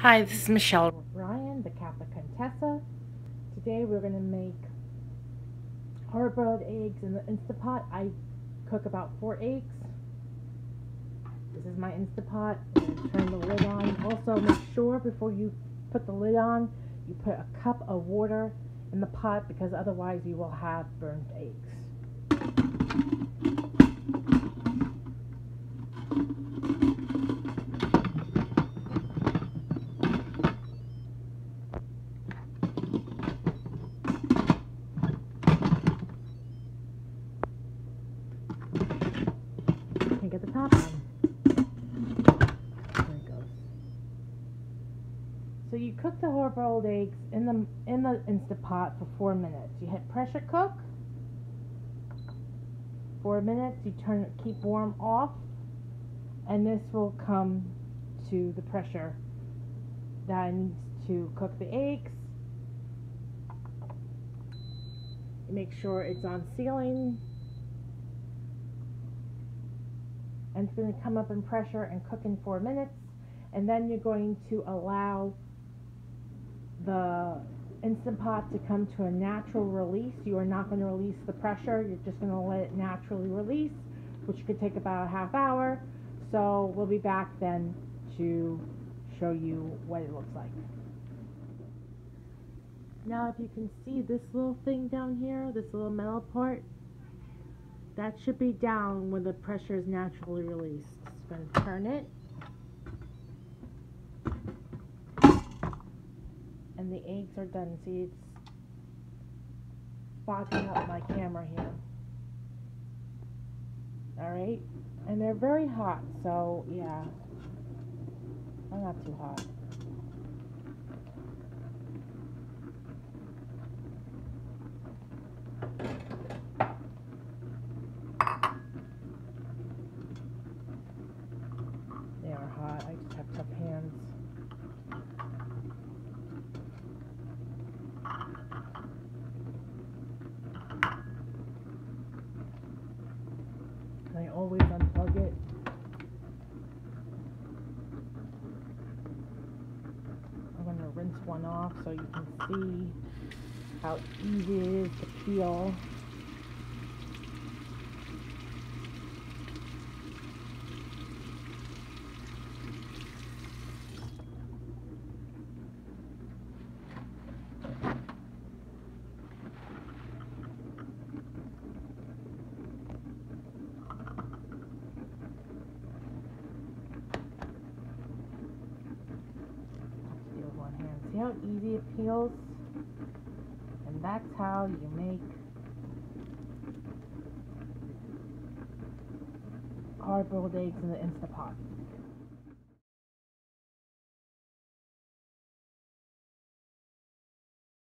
Hi, this is Michelle Ryan, the Catholic Contessa. Today we're going to make hard-boiled eggs in the Instapot. I cook about 4 eggs. This is my Instapot. I'm going to turn the lid on. Also, make sure before you put the lid on, you put a cup of water in the pot because otherwise you will have burnt eggs. Get the top on. There it goes. So you cook the hard-boiled eggs in the Instapot for 4 minutes. You hit pressure cook. 4 minutes. You turn it, keep warm off, and this will come to the pressure that needs to cook the eggs. You make sure it's on sealing. And it's going to come up in pressure and cook in 4 minutes, and then you're going to allow the Instant Pot to come to a natural release. You are not going to release the pressure, you're just going to let it naturally release, which could take about a half hour. So we'll be back then to show you what it looks like. Now if you can see this little thing down here, this little metal part, that should be down when the pressure is naturally released. Just going to turn it. And the eggs are done. See, it's fogging up my camera here. Alright? And they're very hot, so yeah. They're not too hot. They are hot. I just have tough hands. I always unplug it. I'm going to rinse one off so you can see how easy it is to peel. See how easy it peels? And that's how you make hard-boiled eggs in the Instapot.